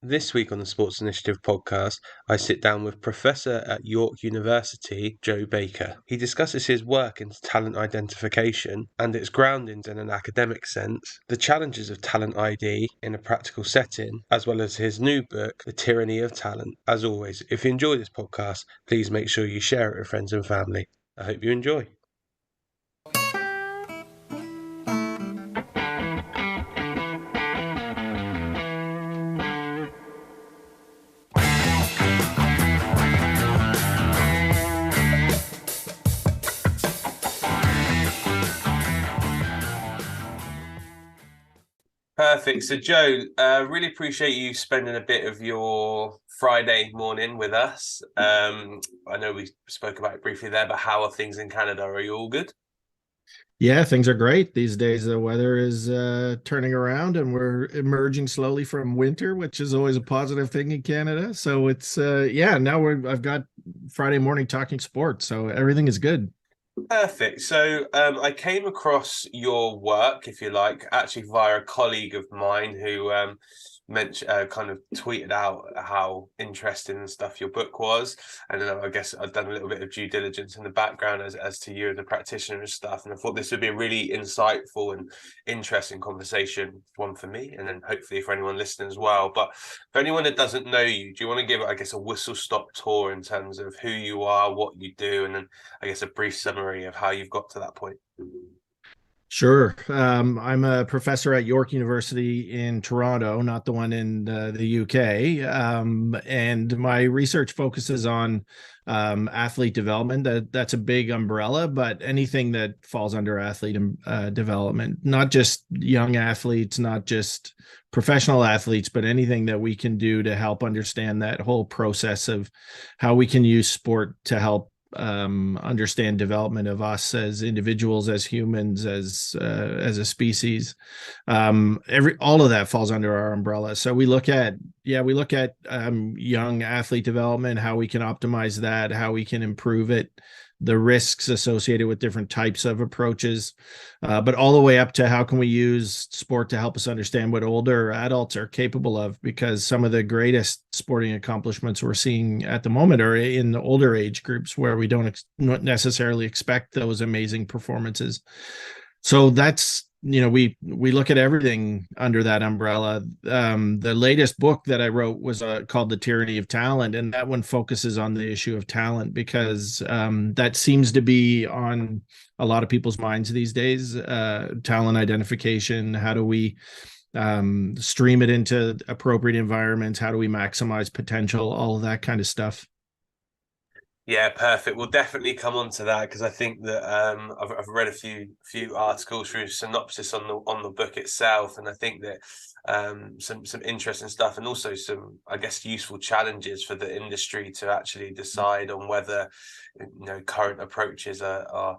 This week on the Sports Initiative podcast, I sit down with Professor at York University, Joe Baker. He discusses his work in talent identification and its groundings in an academic sense, the challenges of talent ID in a practical setting, as well as his new book, The Tyranny of Talent. As always, if you enjoy this podcast, please make sure you share it with friends and family. I hope you enjoy. Perfect. So, Joe, really appreciate you spending a bit of your Friday morning with us. I know we spoke about it briefly there, but how are things in Canada? Are you all good? Yeah, things are great these days. The weather is turning around and we're emerging slowly from winter, which is always a positive thing in Canada. So it's yeah, now I've got Friday morning talking sports, so everything is good. Perfect. So, I came across your work, if you like, actually via a colleague of mine who mentioned, kind of tweeted out how interesting and stuff your book was, and then I guess I've done a little bit of due diligence in the background as to you as a practitioner and stuff, and I thought this would be a really insightful and interesting conversation, one for me, and then hopefully for anyone listening as well. But for anyone that doesn't know you, do you want to give, I guess, a whistle-stop tour in terms of who you are, what you do, and then I guess a brief summary of how you've got to that point? Sure. I'm a professor at York University in Toronto, not the one in the UK. And my research focuses on athlete development. That's a big umbrella, but anything that falls under athlete development, not just young athletes, not just professional athletes, but anything that we can do to help understand that whole process of how we can use sport to help understand development of us as individuals, as humans, as a species. All of that falls under our umbrella. So we look at young athlete development, how we can optimize that, how we can improve it, the risks associated with different types of approaches, but all the way up to how can we use sport to help us understand what older adults are capable of, because some of the greatest sporting accomplishments we're seeing at the moment are in the older age groups where we don't necessarily expect those amazing performances. So that's, we look at everything under that umbrella. The latest book that I wrote was called The Tyranny of Talent, and that one focuses on the issue of talent because that seems to be on a lot of people's minds these days. Talent identification, how do we stream it into appropriate environments, how do we maximize potential, all of that kind of stuff. Yeah, perfect. We'll definitely come on to that because I think that I've read a few articles through synopsis on the book itself, and I think that some interesting stuff and also some, I guess, useful challenges for the industry to actually decide on whether current approaches are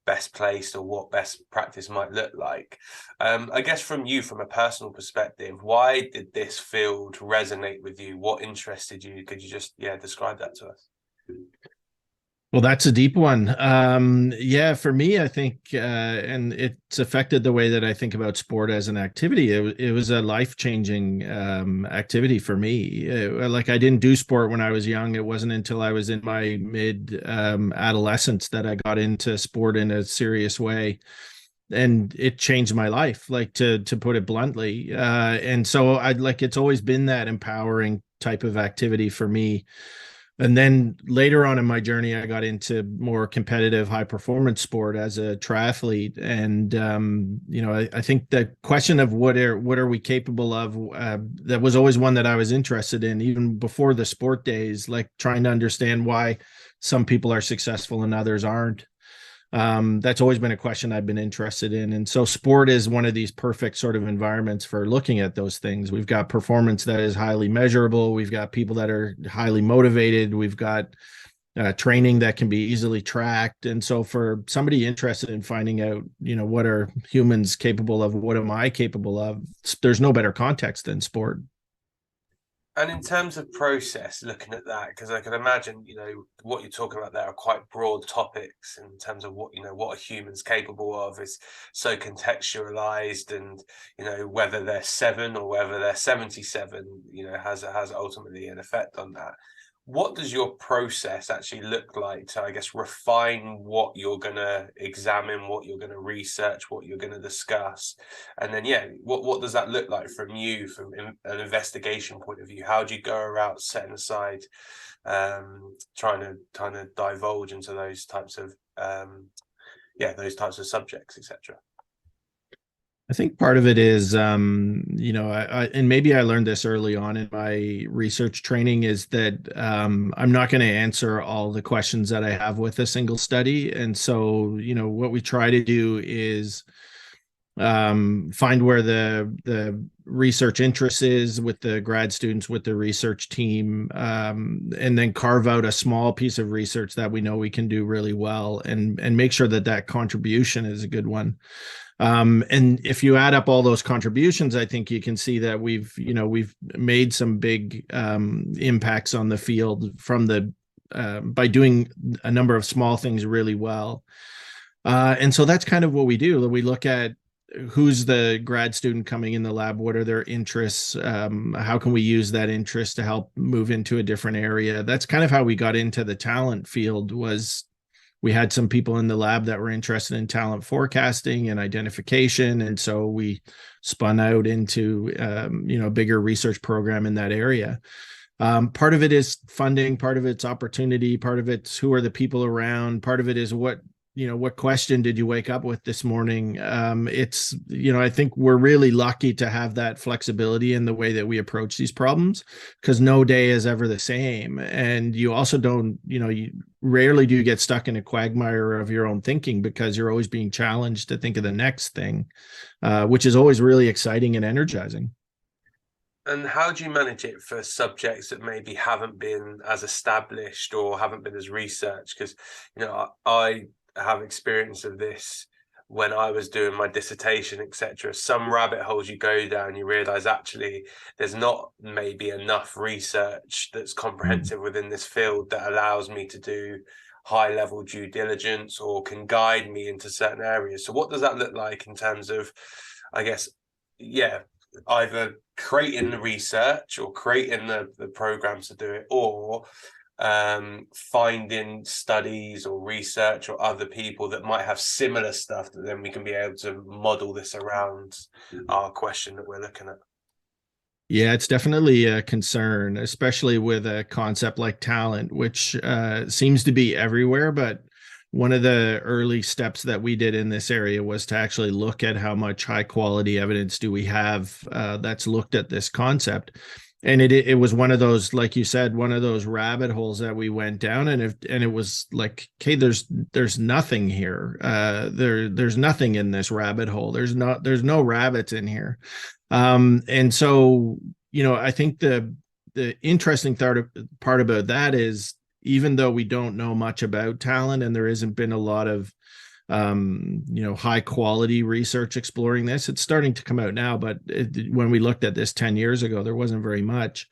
best placed or what best practice might look like. I guess from a personal perspective, why did this field resonate with you? What interested you? Could you just describe that to us? Well, that's a deep one. Yeah, for me, I think, and it's affected the way that I think about sport as an activity. It was a life-changing activity for me. Like I didn't do sport when I was young. It wasn't until I was in my mid adolescence that I got into sport in a serious way, and it changed my life, like to put it bluntly. And so it's always been that empowering type of activity for me. And then later on in my journey, I got into more competitive, high performance sport as a triathlete. And I think the question of what are we capable of, that was always one that I was interested in, even before the sport days, like trying to understand why some people are successful and others aren't. That's always been a question I've been interested in. And so sport is one of these perfect sort of environments for looking at those things. We've got performance that is highly measurable. We've got people that are highly motivated. We've got training that can be easily tracked. And so for somebody interested in finding out, what are humans capable of? What am I capable of? There's no better context than sport. And in terms of process, looking at that, because I can imagine, what you're talking about there are quite broad topics in terms of what a human's capable of is so contextualized, and, whether they're 7 or whether they're 77, has ultimately an effect on that. What does your process actually look like to, I guess, refine what you're going to examine, what you're going to research, what you're going to discuss? And then, what does that look like from you, from an investigation point of view? How do you go around setting aside, trying to kind of divulge into those types of, subjects, etc.? I think part of it is, and maybe I learned this early on in my research training, is that I'm not going to answer all the questions that I have with a single study. And so, what we try to do is find where the research interest is with the grad students, with the research team, and then carve out a small piece of research that we know we can do really well, and make sure that that contribution is a good one. And if you add up all those contributions, I think you can see that we've made some big impacts on the field by doing a number of small things really well. And so that's kind of what we do. We look at who's the grad student coming in the lab, what are their interests, how can we use that interest to help move into a different area. That's kind of how we got into the talent field. Was we had some people in the lab that were interested in talent forecasting and identification, and so we spun out into a bigger research program in that area. Part of it is funding, part of it's opportunity, part of it's who are the people around, part of it is what question did you wake up with this morning? I think we're really lucky to have that flexibility in the way that we approach these problems, because no day is ever the same. And you also don't, you rarely do you get stuck in a quagmire of your own thinking, because you're always being challenged to think of the next thing, which is always really exciting and energizing. And how do you manage it for subjects that maybe haven't been as established or haven't been as researched? Because, I have experience of this when I was doing my dissertation, etc. Some rabbit holes you go down, you realize actually there's not maybe enough research that's comprehensive within this field that allows me to do high level due diligence or can guide me into certain areas. So what does that look like in terms of, I guess, either creating the research or creating the programs to do it, or finding studies or research or other people that might have similar stuff that then we can be able to model this around our question that we're looking at? Yeah, it's definitely a concern, especially with a concept like talent, which seems to be everywhere. But one of the early steps that we did in this area was to actually look at how much high quality evidence do we have that's looked at this concept. And it was one of those, like you said, one of those rabbit holes that we went down, and it was like, okay, there's nothing here. There's nothing in this rabbit hole. There's no rabbits in here. And so, I think the interesting part about that is, even though we don't know much about talent and there hasn't been a lot of high quality research exploring this, it's starting to come out now. But when we looked at this 10 years ago, there wasn't very much.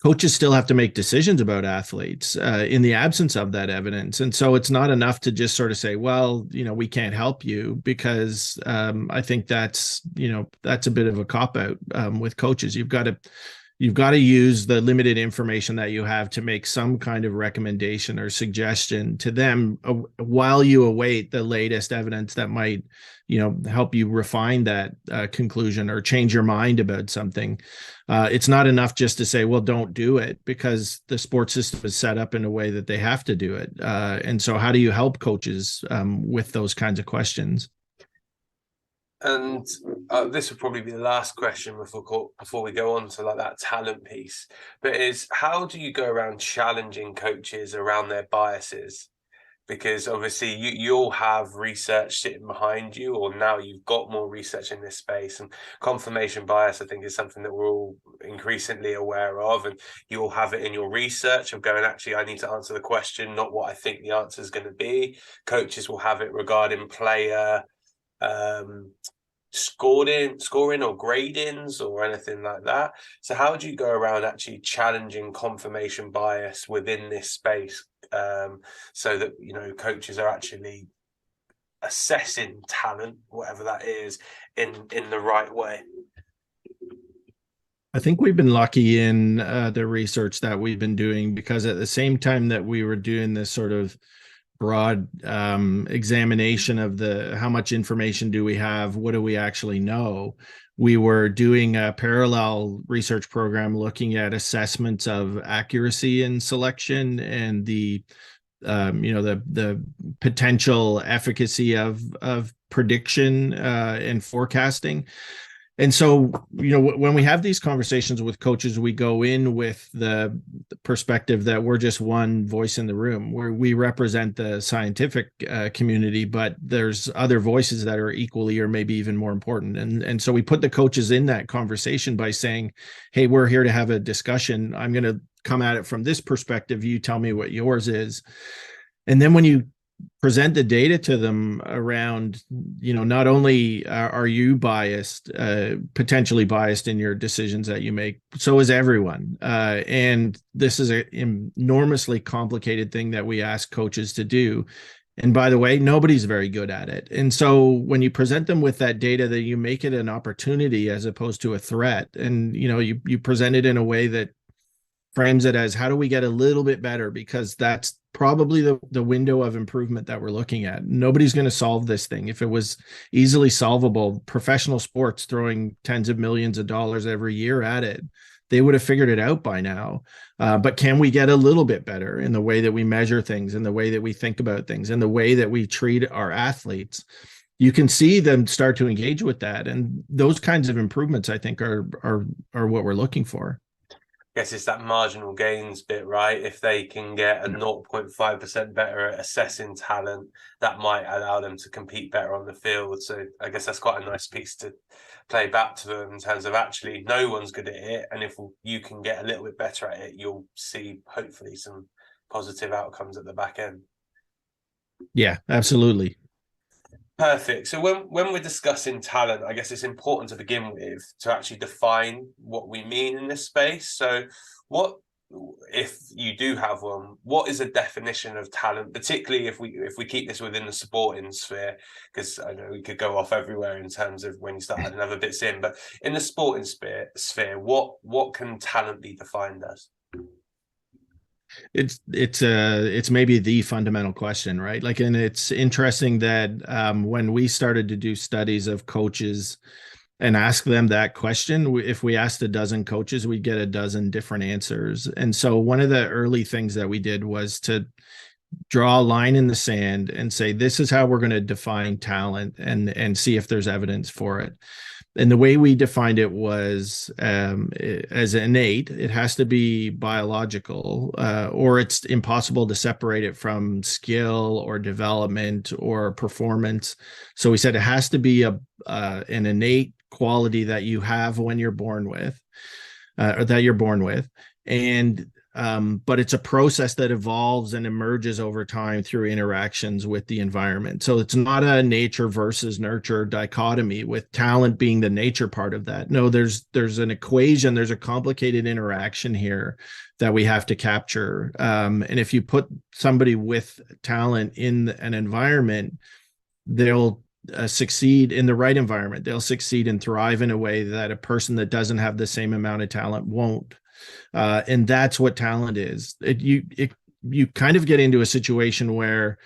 Coaches still have to make decisions about athletes in the absence of that evidence. And so it's not enough to just sort of say, well, we can't help you, because I think that's a bit of a cop out with coaches. You've got to use the limited information that you have to make some kind of recommendation or suggestion to them while you await the latest evidence that might, help you refine that conclusion or change your mind about something. It's not enough just to say, well, don't do it, because the sports system is set up in a way that they have to do it. And so how do you help coaches with those kinds of questions? And this will probably be the last question before we go on to that talent piece. But is, how do you go around challenging coaches around their biases? Because obviously you'll have research sitting behind you, or now you've got more research in this space, and confirmation bias, I think, is something that we're all increasingly aware of, and you'll have it in your research of going, actually, I need to answer the question, not what I think the answer is going to be. Coaches will have it regarding player scoring or gradings or anything like that. So how do you go around actually challenging confirmation bias within this space, so that, you know, coaches are actually assessing talent, whatever that is, in the right way? I think we've been lucky in the research that we've been doing, because at the same time that we were doing this sort of broad examination of the how much information do we have, what do we actually know, we were doing a parallel research program looking at assessments of accuracy in selection and the the potential efficacy of prediction and forecasting. And so, when we have these conversations with coaches, we go in with the perspective that we're just one voice in the room, where we represent the scientific community, but there's other voices that are equally or maybe even more important. And so we put the coaches in that conversation by saying, hey, we're here to have a discussion. I'm going to come at it from this perspective. You tell me what yours is. And then when you present the data to them around, not only are you biased, potentially biased in your decisions that you make, so is everyone. And this is an enormously complicated thing that we ask coaches to do. And by the way, nobody's very good at it. And so when you present them with that data, that you make it an opportunity as opposed to a threat. And, you present it in a way that frames it as, how do we get a little bit better? Because that's probably the window of improvement that we're looking at. Nobody's going to solve this thing. If it was easily solvable, professional sports throwing tens of millions of dollars every year at it, they would have figured it out by now. But can we get a little bit better in the way that we measure things, in the way that we think about things, in the way that we treat our athletes? You can see them start to engage with that. And those kinds of improvements, I think, are what we're looking for. Guess it's that marginal gains bit, right? If they can get a 0.5% better at assessing talent, that might allow them to compete better on the field. So I guess that's quite a nice piece to play back to them in terms of, actually, no one's good at it. And if you can get a little bit better at it, you'll see hopefully some positive outcomes at the back end. Yeah, absolutely. Perfect. So when we're discussing talent, I guess it's important to begin with to actually define what we mean in this space. So what, if you do have one, what is a definition of talent, particularly if we keep this within the sporting sphere? Because I know we could go off everywhere in terms of when you start adding other bits in, but in the sporting sphere, what can talent be defined as? It's maybe the fundamental question, right? Like, and it's interesting that when we started to do studies of coaches and ask them that question, if we asked a dozen coaches, we'd get a dozen different answers. And so one of the early things that we did was to draw a line in the sand and say, this is how we're going to define talent, and see if there's evidence for it. And the way we defined it was as innate. It has to be biological, or it's impossible to separate it from skill or development or performance. So we said it has to be an innate quality that you have when you're born with, or that you're born with. And but it's a process that evolves and emerges over time through interactions with the environment. So it's not a nature versus nurture dichotomy, with talent being the nature part of that. No, there's an equation, there's a complicated interaction here that we have to capture. And if you put somebody with talent in an environment, they'll succeed in the right environment. They'll succeed and thrive in a way that a person that doesn't have the same amount of talent won't. And that's what talent is. You kind of get into a situation where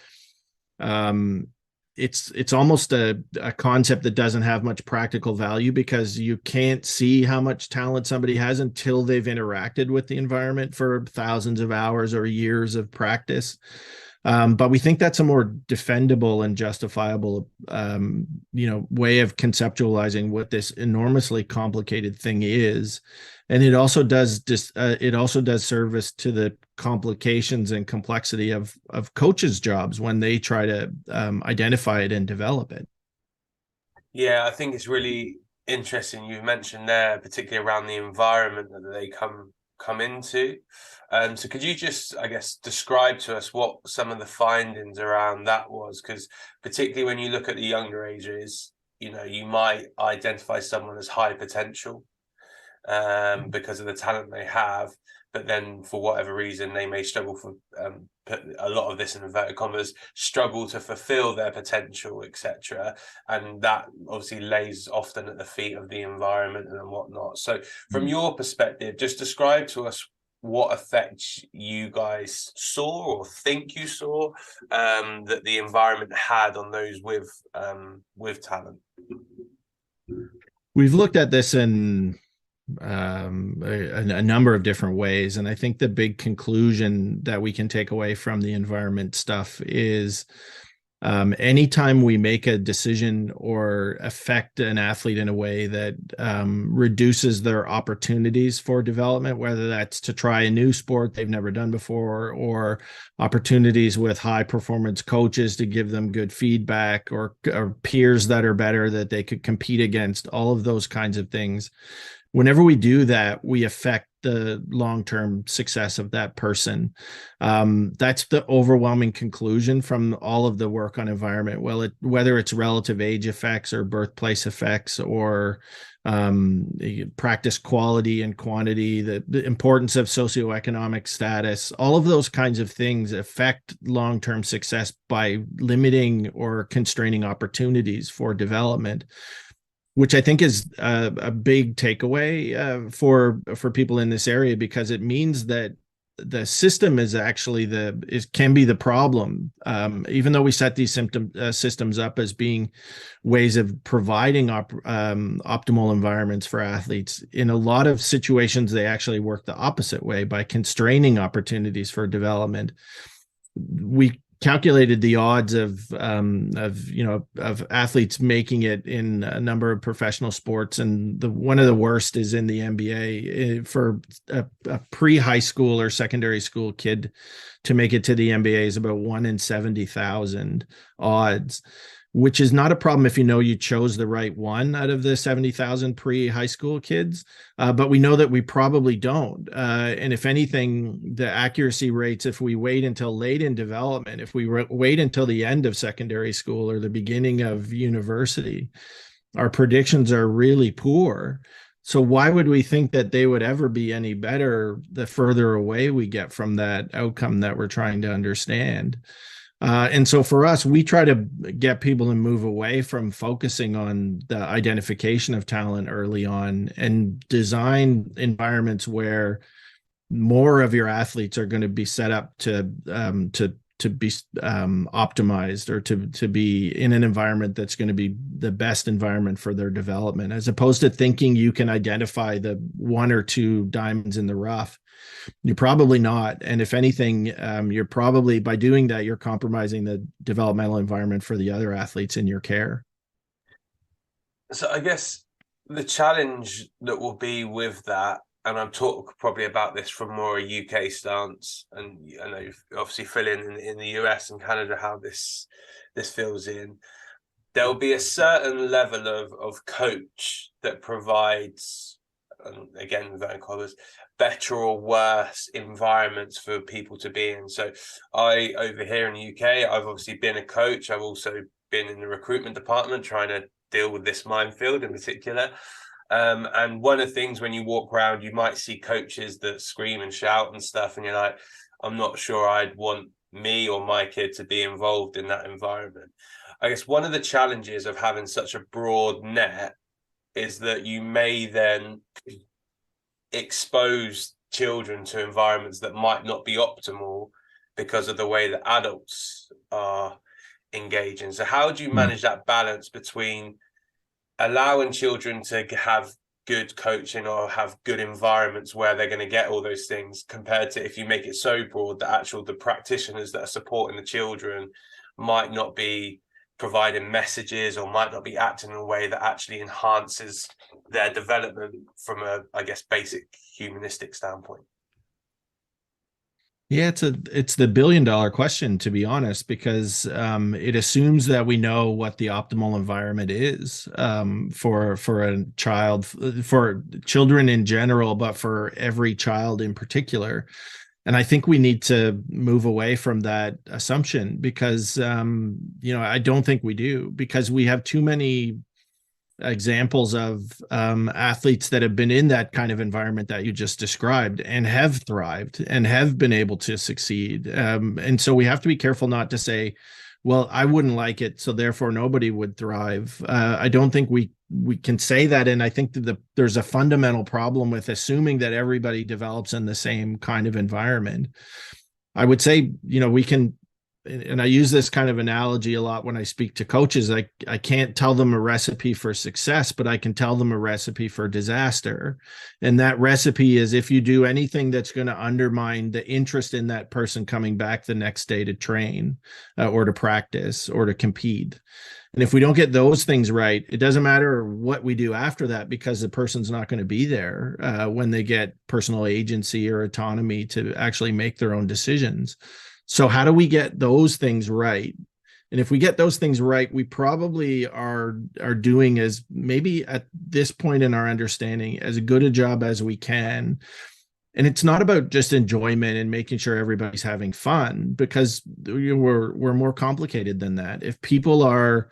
it's almost a concept that doesn't have much practical value, because you can't see how much talent somebody has until they've interacted with the environment for thousands of hours or years of practice. But we think that's a more defendable and justifiable, way of conceptualizing what this enormously complicated thing is. And it also does service to the complications and complexity of coaches' jobs when they try to identify it and develop it. Yeah, I think it's really interesting you mentioned there, particularly around the environment that they come into. So could you just, I guess, describe to us what some of the findings around that was? Because particularly when you look at the younger ages, you might identify someone as high potential because of the talent they have, but then for whatever reason they may struggle for put a lot of this in inverted commas, struggle to fulfill their potential, etc. And that obviously lays often at the feet of the environment and whatnot. So from your perspective, just describe to us what effects you guys saw or think you saw that the environment had on those with talent. We've looked at this in a number of different ways, and I think the big conclusion that we can take away from the environment stuff is anytime we make a decision or affect an athlete in a way that reduces their opportunities for development, whether that's to try a new sport they've never done before, or opportunities with high performance coaches to give them good feedback, or peers that are better that they could compete against, all of those kinds of things. Whenever we do that, we affect the long-term success of that person. That's the overwhelming conclusion from all of the work on environment. Well, whether it's relative age effects or birthplace effects, or practice quality and quantity, the importance of socioeconomic status, all of those kinds of things affect long-term success by limiting or constraining opportunities for development, which I think is a big takeaway for people in this area, because it means that the system is actually can be the problem. Even though we set these systems up as being ways of providing optimal environments for athletes, in a lot of situations they actually work the opposite way by constraining opportunities for development. We calculated the odds of athletes making it in a number of professional sports, and one of the worst is in the NBA. For a pre-high school or secondary school kid to make it to the NBA is about 1 in 70,000 odds, which is not a problem if you chose the right one out of the 70,000 pre-high school kids. But we know that we probably don't. And if anything, the accuracy rates, if we wait until late in development, if we wait until the end of secondary school or the beginning of university, our predictions are really poor. So why would we think that they would ever be any better the further away we get from that outcome that we're trying to understand? And so for us, we try to get people to move away from focusing on the identification of talent early on, and design environments where more of your athletes are going to be set up to be optimized, or to be in an environment that's going to be the best environment for their development, as opposed to thinking you can identify the 1 or 2 diamonds in the rough. You're probably not. And if anything, you're probably, by doing that, you're compromising the developmental environment for the other athletes in your care. So I guess the challenge that will be with that, and I'm talking probably about this from more a UK stance, and I know obviously fill in the US and Canada how this fills in. There'll be a certain level of coach that provides, again, without colors, better or worse environments for people to be in. So I, over here in the UK, I've obviously been a coach. I've also been in the recruitment department trying to deal with this minefield in particular. And one of the things when you walk around, you might see coaches that scream and shout and stuff, and you're like, I'm not sure I'd want me or my kid to be involved in that environment. I guess one of the challenges of having such a broad net is that you may then expose children to environments that might not be optimal because of the way that adults are engaging. So how do you manage that balance between allowing children to have good coaching or have good environments where they're going to get all those things, compared to if you make it so broad that the practitioners that are supporting the children might not be providing messages or might not be acting in a way that actually enhances their development from a, I guess, basic humanistic standpoint? Yeah, it's the $1 billion question, to be honest, because it assumes that we know what the optimal environment is for a child, for children in general, but for every child in particular. And I think we need to move away from that assumption, because I don't think we do, because we have too many examples of athletes that have been in that kind of environment that you just described and have thrived and have been able to succeed. And so we have to be careful not to say, well, I wouldn't like it, so therefore nobody would thrive. I don't think we can say that, and I think that there's a fundamental problem with assuming that everybody develops in the same kind of environment. I would say, we can, and I use this kind of analogy a lot when I speak to coaches. I can't tell them a recipe for success, but I can tell them a recipe for disaster. And that recipe is, if you do anything that's going to undermine the interest in that person coming back the next day to train or to practice or to compete. And if we don't get those things right, it doesn't matter what we do after that, because the person's not going to be there when they get personal agency or autonomy to actually make their own decisions. So how do we get those things right? And if we get those things right, we probably are doing, as maybe at this point in our understanding, as good a job as we can. And it's not about just enjoyment and making sure everybody's having fun, because we're more complicated than that. If people are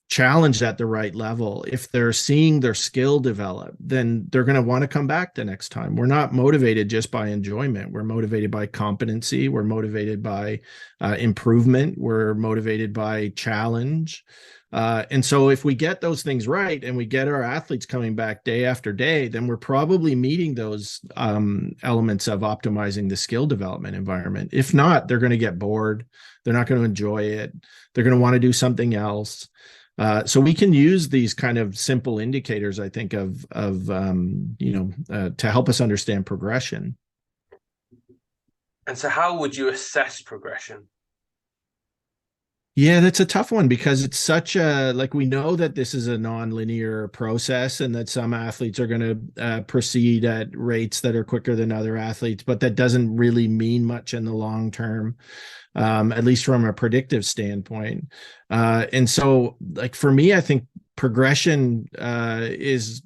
challenged at the right level, if they're seeing their skill develop, then they're going to want to come back the next time. We're not motivated just by enjoyment. We're motivated by competency. We're motivated by improvement. We're motivated by challenge. And so if we get those things right and we get our athletes coming back day after day, then we're probably meeting those elements of optimizing the skill development environment. If not, they're going to get bored. They're not going to enjoy it. They're going to want to do something else. So we can use these kind of simple indicators, I think, to help us understand progression. And so how would you assess progression? Yeah, that's a tough one, because it's such a, we know that this is a non-linear process and that some athletes are going to proceed at rates that are quicker than other athletes, but that doesn't really mean much in the long term, at least from a predictive standpoint. And so, for me, I think progression is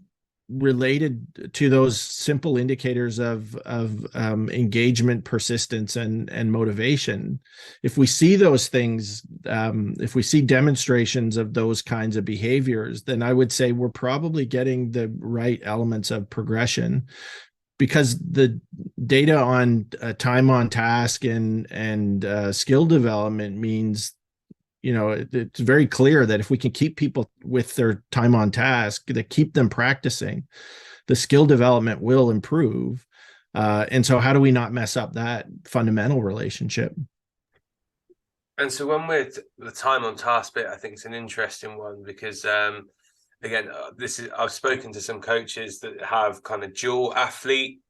related to those simple indicators of engagement, persistence, and motivation. If we see those things, if we see demonstrations of those kinds of behaviors, then I would say we're probably getting the right elements of progression, because the data on time on task and skill development means, it's very clear that if we can keep people with their time on task, that keep them practicing, the skill development will improve. And so how do we not mess up that fundamental relationship? And so when we're the time on task bit, I think it's an interesting one, because again, I've spoken to some coaches that have kind of dual athletes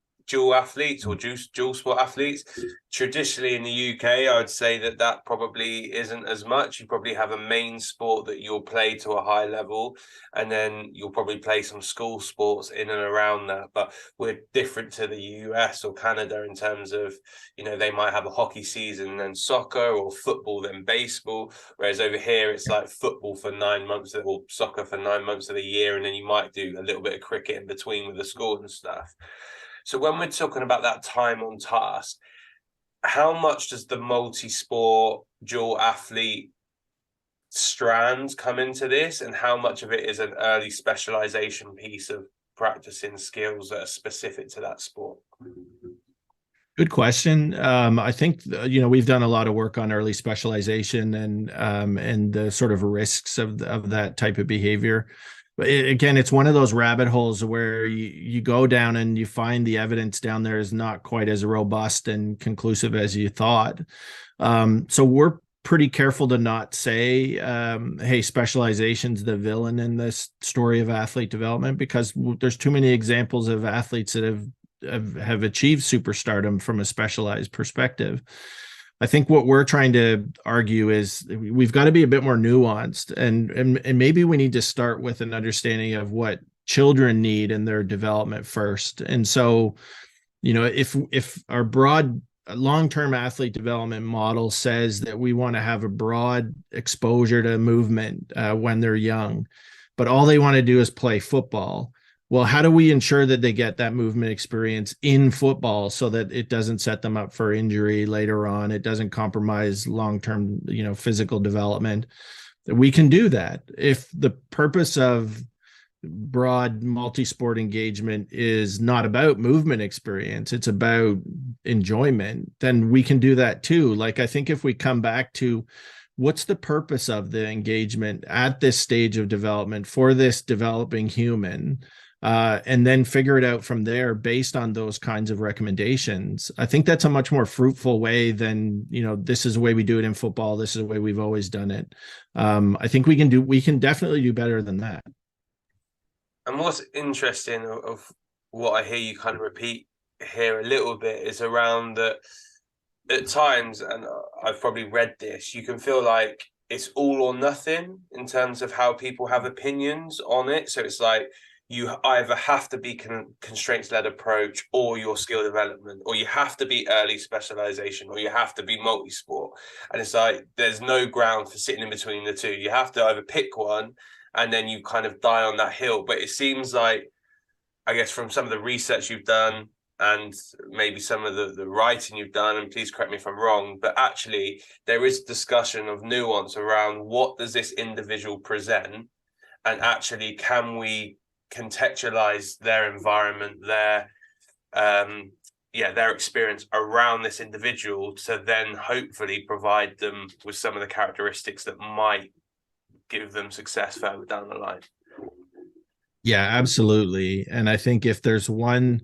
or dual sport athletes. Traditionally in the UK, I would say that probably isn't as much. You probably have a main sport that you'll play to a high level, and then you'll probably play some school sports in and around that. But we're different to the US or Canada in terms of, they might have a hockey season, then soccer, or football, then baseball. Whereas over here, it's like football for 9 months, or soccer for 9 months of the year. And then you might do a little bit of cricket in between with the school and stuff. So when we're talking about that time on task, how much does the multi-sport dual athlete strand come into this, and how much of it is an early specialization piece of practicing skills that are specific to that sport? Good question. I think we've done a lot of work on early specialization and the sort of risks of that type of behavior. But again, it's one of those rabbit holes where you go down and you find the evidence down there is not quite as robust and conclusive as you thought. So we're pretty careful to not say, hey, specialization's the villain in this story of athlete development, because there's too many examples of athletes that have achieved superstardom from a specialized perspective. I think what we're trying to argue is we've got to be a bit more nuanced, and maybe we need to start with an understanding of what children need in their development first. And so, if our broad long-term athlete development model says that we want to have a broad exposure to movement when they're young, but all they want to do is play football, well, how do we ensure that they get that movement experience in football so that it doesn't set them up for injury later on? It doesn't compromise long-term, physical development. We can do that if the purpose of broad multi-sport engagement is not about movement experience, it's about enjoyment, then we can do that too. Like, I think if we come back to what's the purpose of the engagement at this stage of development for this developing human, and then figure it out from there based on those kinds of recommendations, I think that's a much more fruitful way than, this is the way we do it in football, this is the way we've always done it. I think we can definitely do better than that. And what's interesting of what I hear you kind of repeat here a little bit is around that at times, and I've probably read this, you can feel like it's all or nothing in terms of how people have opinions on it. So it's like you either have to be constraints-led approach or your skill development, or you have to be early specialization, or you have to be multi-sport. And it's like there's no ground for sitting in between the two. You have to either pick one and then you kind of die on that hill. But it seems like, I guess, from some of the research you've done and maybe some of the writing you've done, and please correct me if I'm wrong, but actually there is discussion of nuance around what does this individual present, and actually can we contextualize their environment, their experience around this individual to then hopefully provide them with some of the characteristics that might give them success further down the line. Yeah, absolutely. And I think if there's one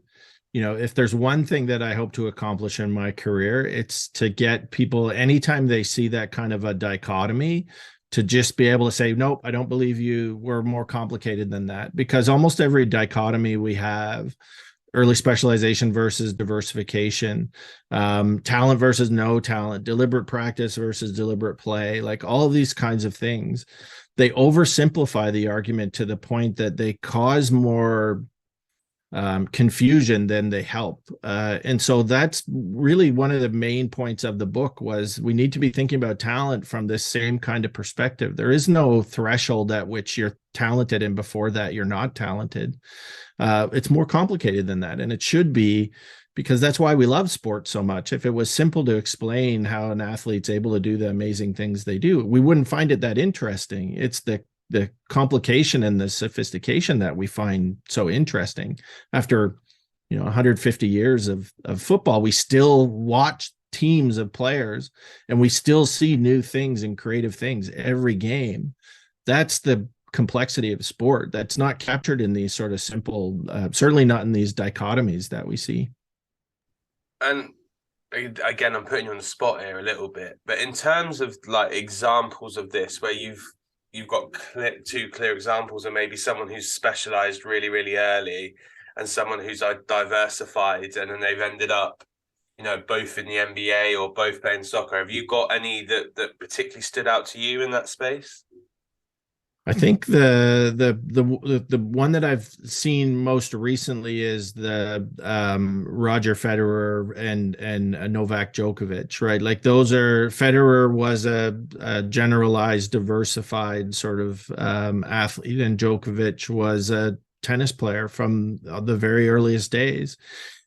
thing that I hope to accomplish in my career, it's to get people, anytime they see that kind of a dichotomy, to just be able to say, nope, I don't believe you. We're more complicated than that. Because almost every dichotomy we have, early specialization versus diversification, talent versus no talent, deliberate practice versus deliberate play, like all of these kinds of things, they oversimplify the argument to the point that they cause more confusion than they help. And so that's really one of the main points of the book, was we need to be thinking about talent from this same kind of perspective. There is no threshold at which you're talented and before that you're not talented. It's more complicated than that. And it should be, because that's why we love sports so much. If it was simple to explain how an athlete's able to do the amazing things they do, we wouldn't find it that interesting. It's the complication and the sophistication that we find so interesting. After 150 years of football, we still watch teams of players and we still see new things and creative things every game. That's the complexity of sport that's not captured in these sort of simple, certainly not in these dichotomies that we see. And again, I'm putting you on the spot here a little bit, but in terms of like examples of this, where you've got two clear examples of maybe someone who's specialized really, really early and someone who's diversified and then they've ended up, both in the NBA or both playing soccer. Have you got any that particularly stood out to you in that space? I think the one that I've seen most recently is the Roger Federer and Novak Djokovic, right? Like Federer was a generalized, diversified sort of athlete, and Djokovic was a tennis player from the very earliest days.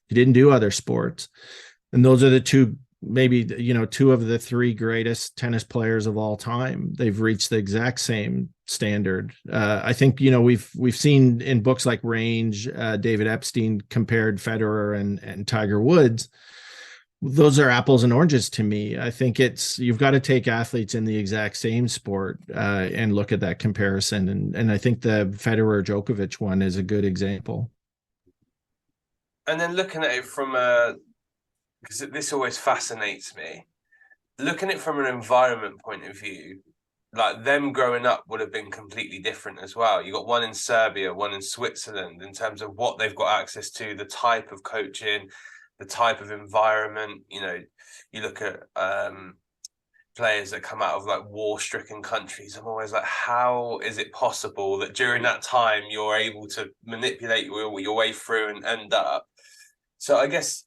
He didn't do other sports, and those are the two, maybe two of the three greatest tennis players of all time. They've reached the exact same standard. I think we've seen in books like Range, David Epstein compared Federer and Tiger Woods. Those are apples and oranges to me. I think you've got to take athletes in the exact same sport and look at that comparison. And I think the Federer Djokovic one is a good example. And then looking at it from because this always fascinates me, looking at it from an environment point of view, like them growing up would have been completely different as well. You got one in Serbia, one in Switzerland, in terms of what they've got access to, the type of coaching, the type of environment. You look at players that come out of like war-stricken countries. I'm always like, how is it possible that during that time you're able to manipulate your way through and end up? So I guess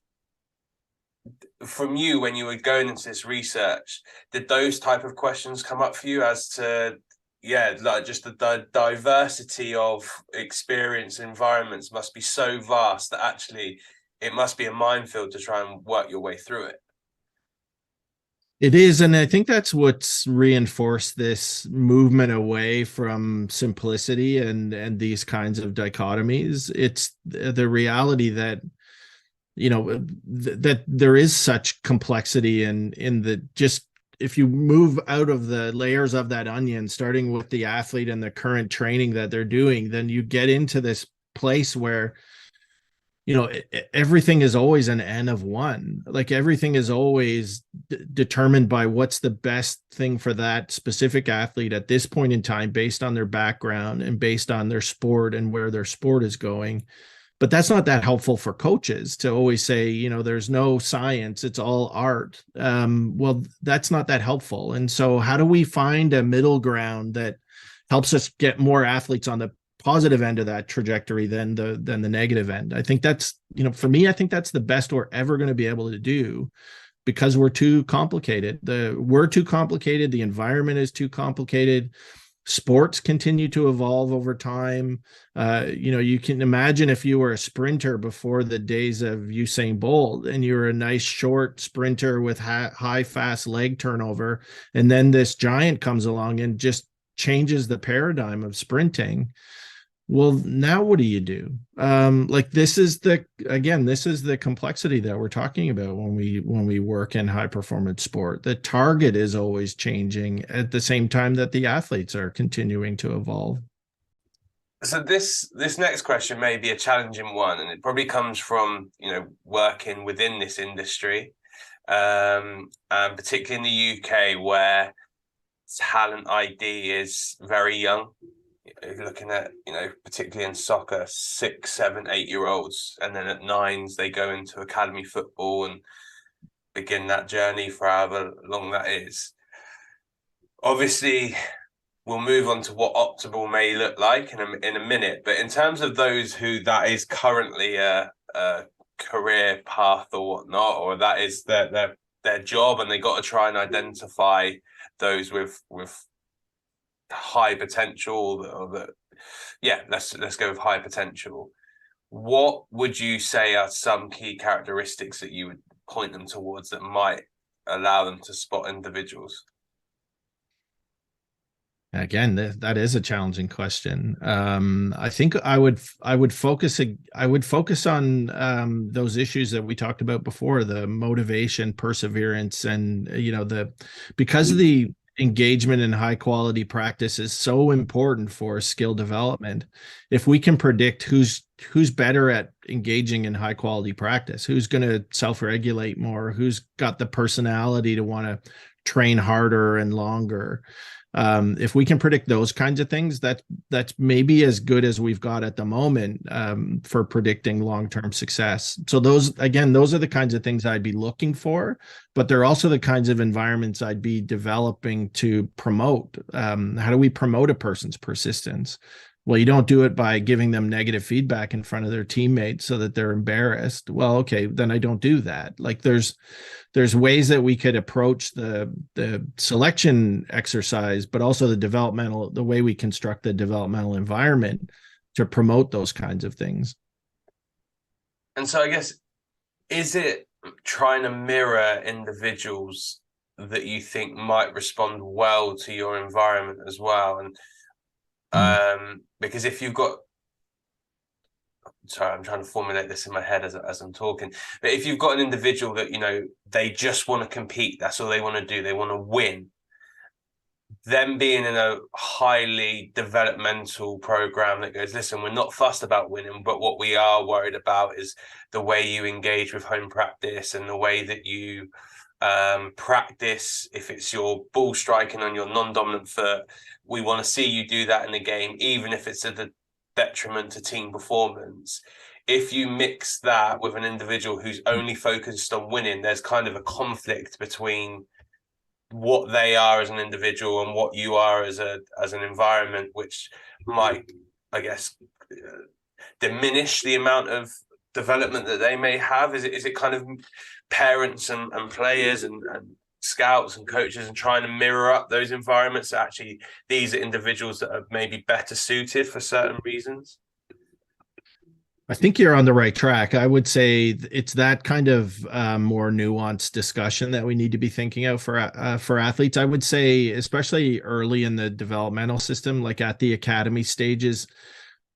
from you, when you were going into this research, did those type of questions come up for you as to, like just the diversity of experience environments must be so vast that actually it must be a minefield to try and work your way through it? It is, and I think that's what's reinforced this movement away from simplicity and these kinds of dichotomies. It's the reality that that there is such complexity in the just if you move out of the layers of that onion, starting with the athlete and the current training that they're doing, then you get into this place where everything is always an n of one. Like everything is always determined by what's the best thing for that specific athlete at this point in time, based on their background and based on their sport and where their sport is going. But that's not that helpful for coaches to always say, there's no science, it's all art. Well, that's not that helpful. And so how do we find a middle ground that helps us get more athletes on the positive end of that trajectory than the negative end? I think that's, for me, I think that's the best we're ever going to be able to do, because we're too complicated. We're too complicated. The environment is too complicated. Sports continue to evolve over time. You can imagine if you were a sprinter before the days of Usain Bolt, and you were a nice short sprinter with high fast leg turnover, and then this giant comes along and just changes the paradigm of sprinting. Well, now what do you do? This is the complexity that we're talking about when we work in high performance sport. The target is always changing at the same time that the athletes are continuing to evolve. So this next question may be a challenging one, and it probably comes from working within this industry, and particularly in the UK, where talent ID is very young. If you're looking at, particularly in soccer, 6, 7, 8-year-olds, and then at 9s they go into academy football and begin that journey for however long that is. Obviously, we'll move on to what optimal may look like in a minute, but in terms of those who that is currently a career path or whatnot, or that is their job, and they got to try and identify those with high potential, let's go with high potential. What would you say are some key characteristics that you would point them towards that might allow them to spot individuals? Again, that is a challenging question. I think I would focus on those issues that we talked about before: the motivation, perseverance, and because of the engagement in high quality practice is so important for skill development. If we can predict who's better at engaging in high quality practice, who's going to self-regulate more, who's got the personality to want to train harder and longer, if we can predict those kinds of things, that's maybe as good as we've got at the moment for predicting long-term success. So those are the kinds of things I'd be looking for, but they're also the kinds of environments I'd be developing to promote. How do we promote a person's persistence? Well, you don't do it by giving them negative feedback in front of their teammates so that they're embarrassed. Well, okay, then I don't do that. Like there's ways that we could approach the selection exercise, but also the way we construct the developmental environment to promote those kinds of things. And so I guess, is it trying to mirror individuals that you think might respond well to your environment as well? And because if you've got, sorry, I'm trying to formulate this in my head as I'm talking, but if you've got an individual that, they just want to compete, that's all they want to do, they want to win, them being in a highly developmental program that goes, listen, we're not fussed about winning, but what we are worried about is the way you engage with home practice and the way that you practice. If it's your ball striking on your non-dominant foot, we want to see you do that in the game, even if it's at the detriment to team performance. If you mix that with an individual who's only focused on winning, there's kind of a conflict between what they are as an individual and what you are as an environment, which might, I guess, diminish the amount of development that they may have. Is it kind of parents and players and scouts and coaches and trying to mirror up those environments that actually these are individuals that are maybe better suited for certain reasons? I think you're on the right track. I would say it's that kind of more nuanced discussion that we need to be thinking of for athletes. I would say, especially early in the developmental system, like at the academy stages,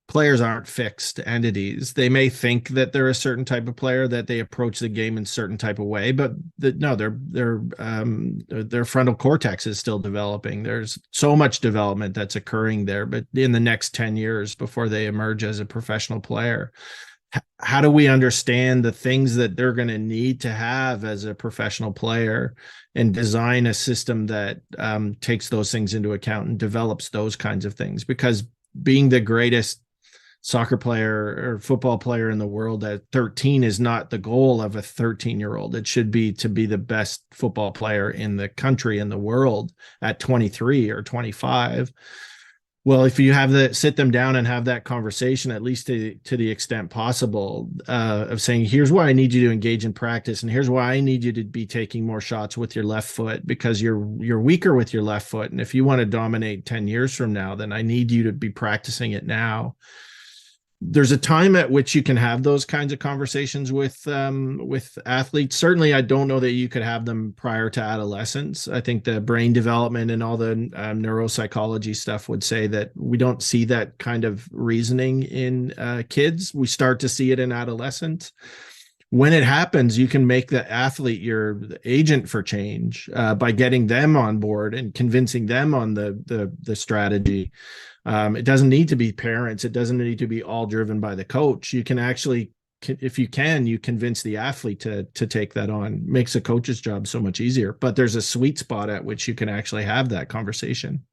players aren't fixed entities. They may think that they're a certain type of player, that they approach the game in a certain type of way, but no, their frontal cortex is still developing. There's so much development that's occurring there, but in the next 10 years before they emerge as a professional player, how do we understand the things that they're going to need to have as a professional player and design a system that takes those things into account and develops those kinds of things? Because being the greatest soccer player or football player in the world at 13 is not the goal of a 13-year-old. It should be to be the best football player in the country and the world at 23 or 25. Well, if you have the sit them down and have that conversation, at least to the extent possible, of saying, here's why I need you to engage in practice, and here's why I need you to be taking more shots with your left foot, because you're weaker with your left foot. And if you want to dominate 10 years from now, then I need you to be practicing it now. There's a time at which you can have those kinds of conversations with athletes. Certainly, I don't know that you could have them prior to adolescence. I think the brain development and all the neuropsychology stuff would say that we don't see that kind of reasoning in kids. We start to see it in adolescents. When it happens, you can make the athlete your agent for change by getting them on board and convincing them on the strategy. It doesn't need to be parents. It doesn't need to be all driven by the coach. You can actually, if you can, you convince the athlete to take that on. Makes a coach's job so much easier. But there's a sweet spot at which you can actually have that conversation.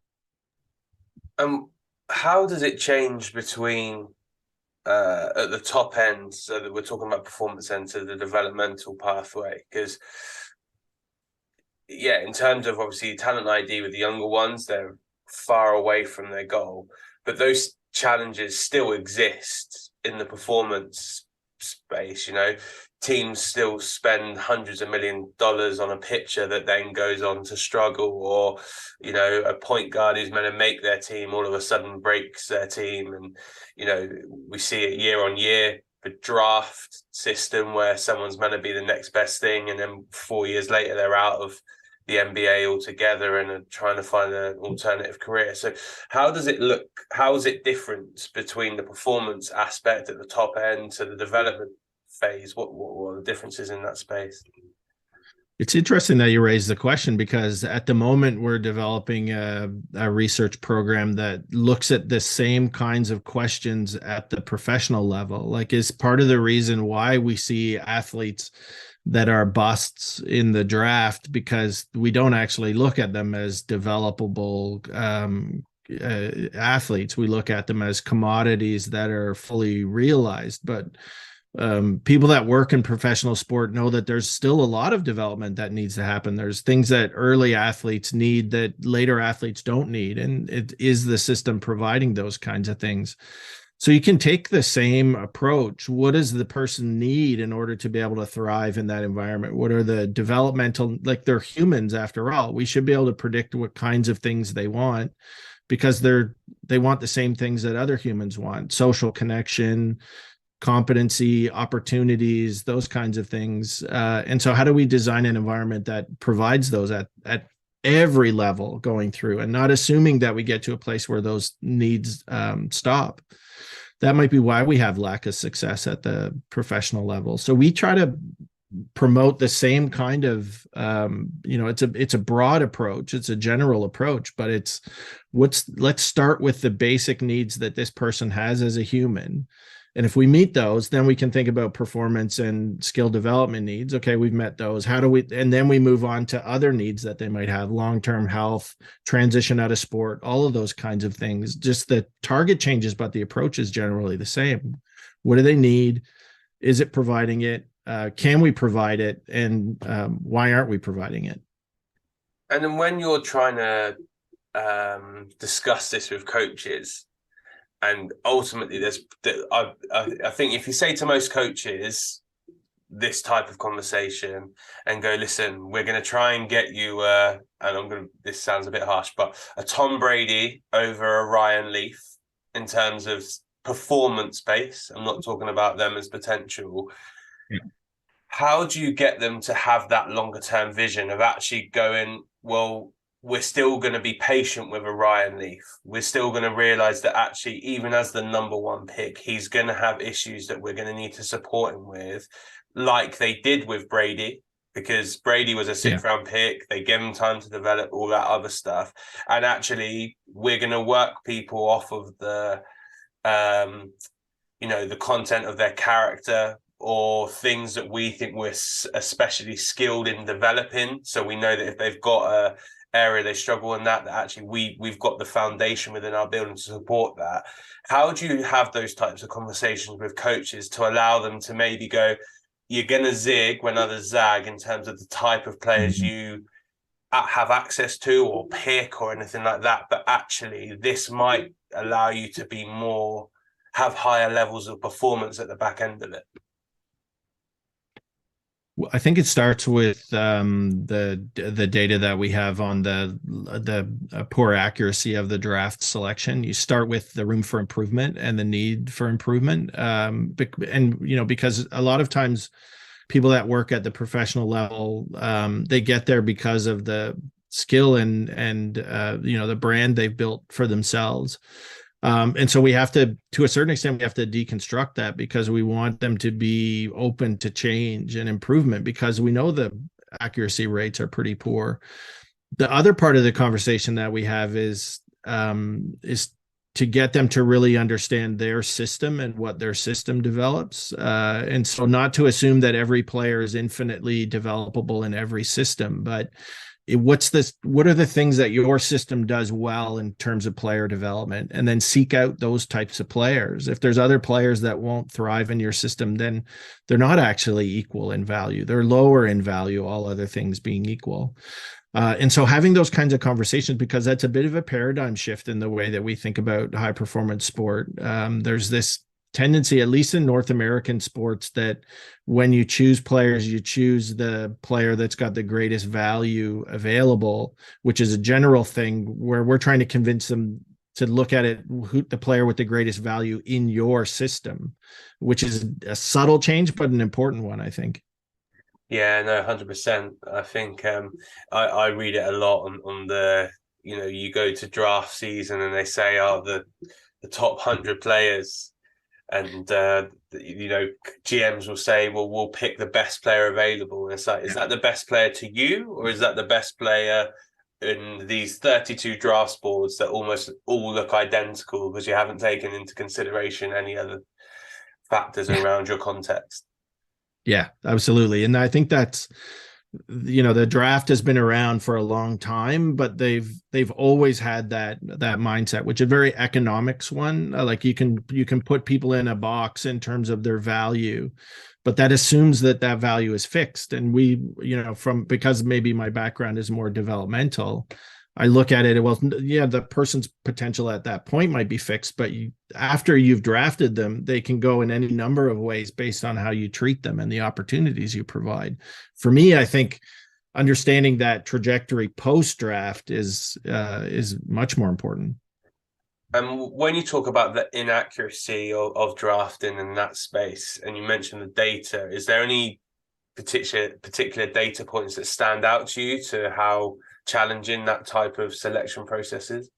How does it change between at the top end, so that we're talking about performance center, the developmental pathway? Because in terms of obviously talent ID with the younger ones, they're far away from their goal, but those challenges still exist in the performance space. Teams still spend hundreds of $millions on a pitcher that then goes on to struggle, or a point guard who's meant to make their team all of a sudden breaks their team. And we see it year on year, the draft system where someone's meant to be the next best thing, and then 4 years later they're out of the NBA altogether and are trying to find an alternative career. So how does it look? How is it different between the performance aspect at the top end to the development phase? What are the differences in that space? It's interesting that you raised the question, because at the moment we're developing a research program that looks at the same kinds of questions at the professional level. Like, is part of the reason why we see athletes that are busts in the draft, because we don't actually look at them as developable athletes. We look at them as commodities that are fully realized. But people that work in professional sport know that there's still a lot of development that needs to happen. There's things that early athletes need that later athletes don't need, and it is the system providing those kinds of things. So you can take the same approach. What does the person need in order to be able to thrive in that environment? What are the developmental, like, they're humans after all. We should be able to predict what kinds of things they want, because they want the same things that other humans want: social connection, competency, opportunities, those kinds of things. And so how do we design an environment that provides those at every level going through, and not assuming that we get to a place where those needs stop? That might be why we have lack of success at the professional level. So we try to promote the same kind of, it's a broad approach. It's a general approach, but let's start with the basic needs that this person has as a human. And if we meet those, then we can think about performance and skill development needs. Okay, we've met those. And then we move on to other needs that they might have: long-term health, transition out of sport, all of those kinds of things. Just the target changes, but the approach is generally the same. What do they need? Is it providing it? Can we provide it? And why aren't we providing it? And then when you're trying to discuss this with coaches, and ultimately, I think if you say to most coaches this type of conversation and go, listen, we're going to try and get you, this sounds a bit harsh, but a Tom Brady over a Ryan Leaf in terms of performance based. I'm not talking about them as potential. Yeah. How do you get them to have that longer term vision of actually going, well, we're still going to be patient with a Ryan Leaf. We're still going to realize that actually, even as the number one pick, he's going to have issues that we're going to need to support him with, like they did with Brady, because Brady was a sixth round pick. They gave him time to develop all that other stuff. And actually, we're going to work people off of the, the content of their character, or things that we think we're especially skilled in developing. So we know that if they've got a area they struggle in, that actually we've got the foundation within our building to support that. How do you have those types of conversations with coaches to allow them to maybe go, you're going to zig when others zag, in terms of the type of players you have access to or pick or anything like that, but actually this might allow you to be more, have higher levels of performance at the back end of it? I think it starts with the data that we have on the poor accuracy of the draft selection. You start with the room for improvement and the need for improvement, and because a lot of times people that work at the professional level, they get there because of the skill and the brand they've built for themselves. And so we have to a certain extent, we have to deconstruct that, because we want them to be open to change and improvement, because we know the accuracy rates are pretty poor. The other part of the conversation that we have is to get them to really understand their system and what their system develops. And so not to assume that every player is infinitely developable in every system, but what are the things that your system does well in terms of player development, and then seek out those types of players. If there's other players that won't thrive in your system, then they're not actually equal in value. They're lower in value, all other things being equal. And so having those kinds of conversations, because that's a bit of a paradigm shift in the way that we think about high performance sport. There's this tendency, at least in North American sports, that when you choose players, you choose the player that's got the greatest value available, which is a general thing where we're trying to convince them to look at it, the player with the greatest value in your system, which is a subtle change, but an important one, I think. Yeah, no, 100%. I think I read it a lot on the, you go to draft season and they say, oh, the top 100 players. And GMs will say, well, we'll pick the best player available. And it's like, is that the best player to you, or is that the best player in these 32 draft boards that almost all look identical, because you haven't taken into consideration any other factors around your context? Yeah, absolutely. And I think that's, the draft has been around for a long time, but they've always had that mindset, which is a very economics one. Like you can put people in a box in terms of their value, but that assumes that value is fixed. And we, because maybe my background is more developmental, I look at it, well, yeah, the person's potential at that point might be fixed, but after you've drafted them, they can go in any number of ways based on how you treat them and the opportunities you provide. For me, I think understanding that trajectory post-draft is much more important. And when you talk about the inaccuracy of drafting in that space, and you mentioned the data, is there any particular data points that stand out to you to how challenging that type of selection process is?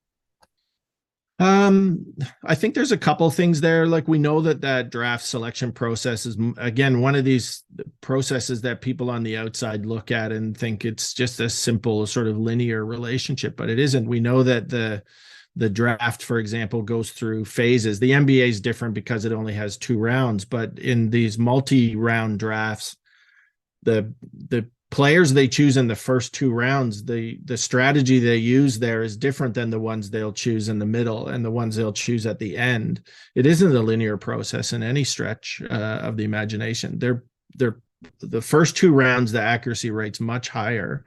I think there's a couple things there. Like, we know that draft selection process is, again, one of these processes that people on the outside look at and think it's just a simple sort of linear relationship, but it isn't. We know that the draft, for example, goes through phases. The NBA is different because it only has 2 rounds, but in these multi-round drafts, the players they choose in the first 2 rounds, the strategy they use there is different than the ones they'll choose in the middle and the ones they'll choose at the end. It isn't a linear process in any stretch of the imagination. They're the first 2 rounds, the accuracy rate's much higher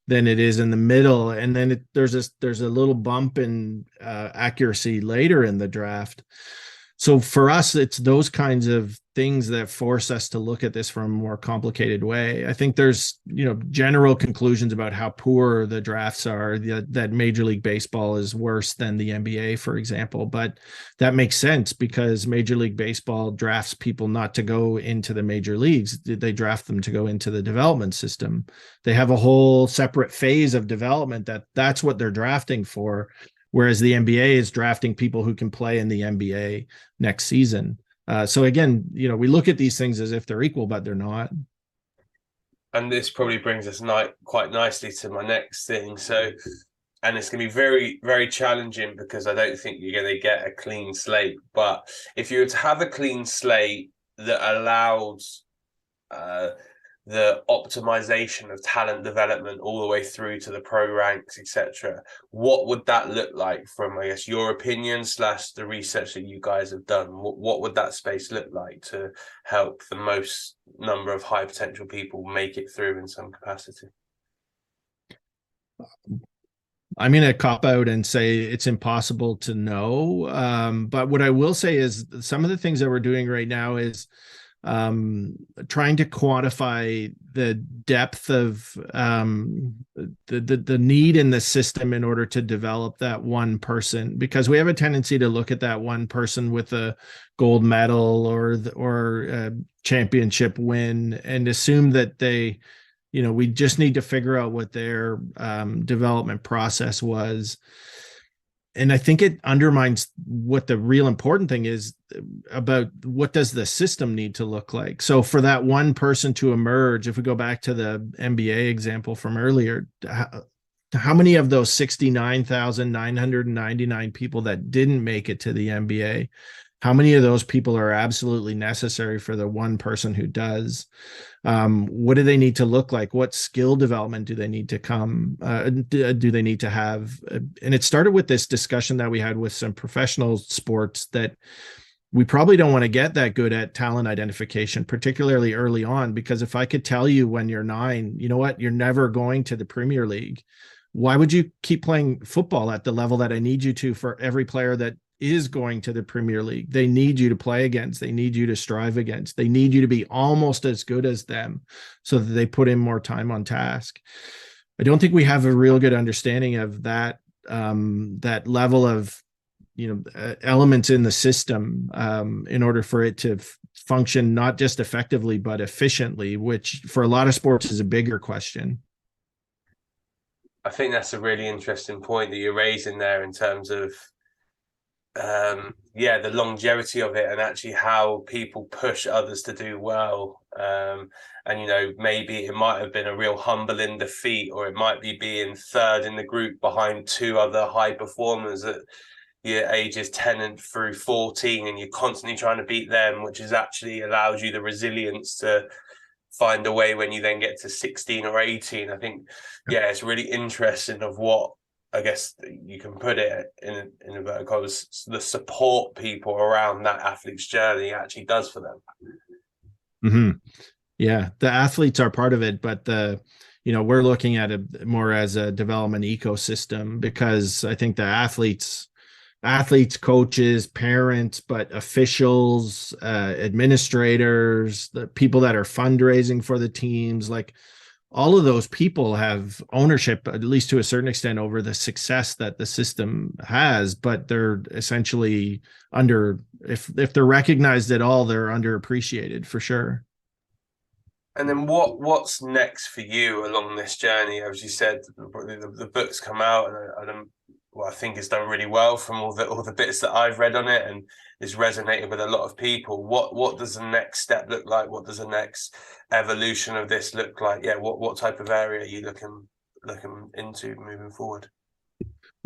than it is in the middle, and then there's a little bump in accuracy later in the draft. So for us, it's those kinds of things that force us to look at this from a more complicated way. I think there's, general conclusions about how poor the drafts are, that Major League Baseball is worse than the NBA, for example. But that makes sense because Major League Baseball drafts people not to go into the major leagues. They draft them to go into the development system. They have a whole separate phase of development that's what they're drafting for. Whereas the NBA is drafting people who can play in the NBA next season. So again, we look at these things as if they're equal, but they're not. And this probably brings us quite nicely to my next thing. So, and it's going to be very, very challenging because I don't think you're going to get a clean slate. But if you were to have a clean slate that allowed the optimization of talent development all the way through to the pro ranks, etc., what would that look like from, I guess, your opinion / the research that you guys have done? What would that space look like to help the most number of high potential people make it through in some capacity? I'm going to cop out and say it's impossible to know. But what I will say is some of the things that we're doing right now is trying to quantify the depth of the need in the system in order to develop that one person, because we have a tendency to look at that one person with a gold medal or a championship win and assume that we just need to figure out what their development process was. And I think it undermines what the real important thing is about what does the system need to look like. So for that one person to emerge, if we go back to the NBA example from earlier, how many of those 69,999 people that didn't make it to the NBA, how many of those people are absolutely necessary for the one person who does? What do they need to look like? What skill development do they need to do they need to have? And it started with this discussion that we had with some professional sports that we probably don't want to get that good at talent identification, particularly early on, because if I could tell you when you're 9, you know what, you're never going to the Premier League. Why would you keep playing football at the level that I need you to for every player that is going to the Premier League? They need you to play against, they need you to strive against, they need you to be almost as good as them so that they put in more time on task. I don't think we have a real good understanding of that, that level of, elements in the system in order for it to function, not just effectively, but efficiently, which for a lot of sports is a bigger question. I think that's a really interesting point that you're raising there in terms of the longevity of it and actually how people push others to do well. And maybe it might have been a real humbling defeat, or it might be being third in the group behind 2 other high performers at your ages 10 through 14, and you're constantly trying to beat them, which has actually allowed you the resilience to find a way when you then get to 16 or 18. I think, it's really interesting of what, I guess you can put it in inverted commas, the support people around that athlete's journey actually does for them. Mm-hmm. Yeah, the athletes are part of it, but we're looking at it more as a development ecosystem, because I think the athletes, coaches, parents, but officials, administrators, the people that are fundraising for the teams, like all of those people have ownership, at least to a certain extent, over the success that the system has, but they're essentially if they're recognized at all, they're underappreciated for sure. And then what's next for you along this journey? As you said, the book's come out, and I think it's done really well from all the bits that I've read on it, and it's resonated with a lot of people. What does the next step look like? What does the next evolution of this look like? Yeah, what type of area are you looking into moving forward?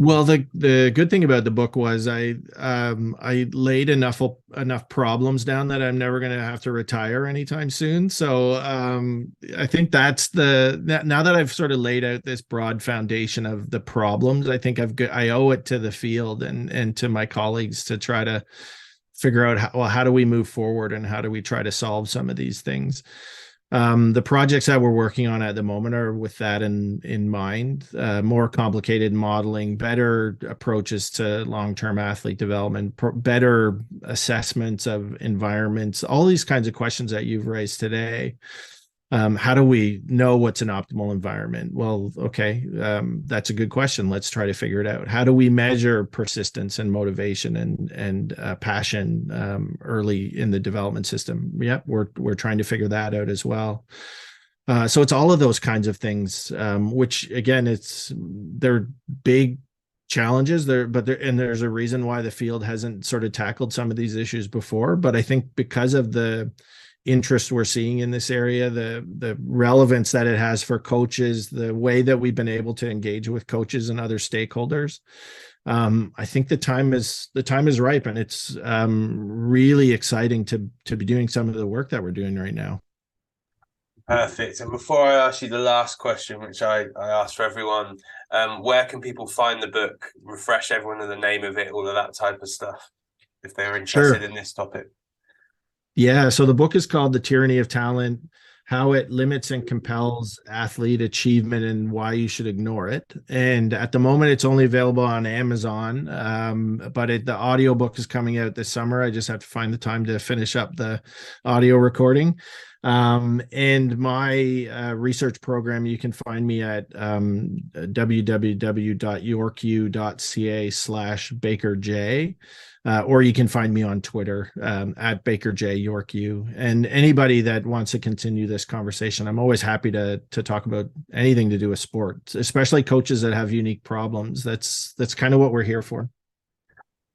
Well, the good thing about the book was I laid enough problems down that I'm never going to have to retire anytime soon. So I think that's now that I've sort of laid out this broad foundation of the problems, I think I owe it to the field and to my colleagues to try to figure out how do we move forward and how do we try to solve some of these things. The projects that we're working on at the moment are with that in mind. More complicated modeling, better approaches to long-term athlete development, better assessments of environments, all these kinds of questions that you've raised today. How do we know what's an optimal environment? Well, okay, that's a good question. Let's try to figure it out. How do we measure persistence and motivation and passion early in the development system? Yep, we're trying to figure that out as well. So it's all of those kinds of things, which again, they're big challenges there, and there's a reason why the field hasn't sort of tackled some of these issues before. But I think because of the interest we're seeing in this area, the relevance that it has for coaches, the way that we've been able to engage with coaches and other stakeholders, I think the time is ripe, and it's really exciting to be doing some of the work that we're doing right now. Perfect. And before I ask you the last question, which I ask for everyone, where can people find the book? Refresh everyone of the name of it, all of that type of stuff, if they're interested in this topic. Yeah, so the book is called The Tyranny of Talent: How It Limits and Compels Athlete Achievement and Why You Should Ignore It. And at the moment, it's only available on Amazon, but the audiobook is coming out this summer. I just have to find the time to finish up the audio recording. And my research program, you can find me at www.yorku.ca/BakerJ. Or you can find me on Twitter at BakerJYorkU. And anybody that wants to continue this conversation, I'm always happy to talk about anything to do with sport, especially coaches that have unique problems. That's kind of what we're here for.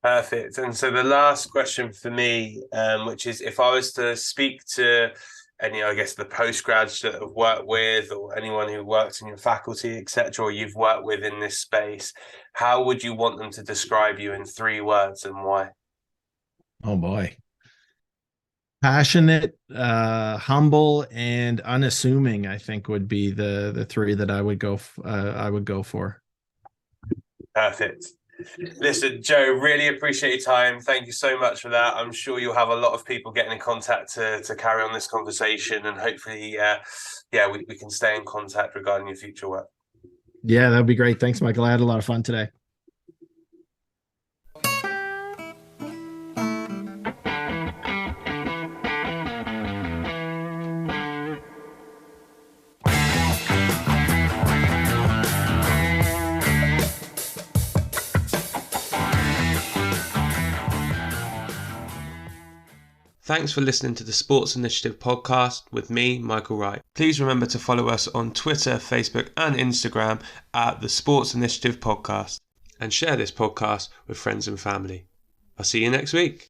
Perfect. And so the last question for me, which is, if I was to speak to any, I guess, the postgrads that have worked with, or anyone who works in your faculty, etc., or you've worked with in this space, how would you want them to describe you in 3 words, and why? Oh boy. Passionate, humble, and unassuming, I think would be the 3 that I would go for. Perfect. Listen, Joe, really appreciate your time. Thank you so much for that. I'm sure you'll have a lot of people getting in contact to carry on this conversation, and hopefully, we can stay in contact regarding your future work. Yeah, that'd be great. Thanks, Michael. I had a lot of fun today. Thanks for listening to the Sports Initiative podcast with me, Michael Wright. Please remember to follow us on Twitter, Facebook, and Instagram at the Sports Initiative Podcast, and share this podcast with friends and family. I'll see you next week.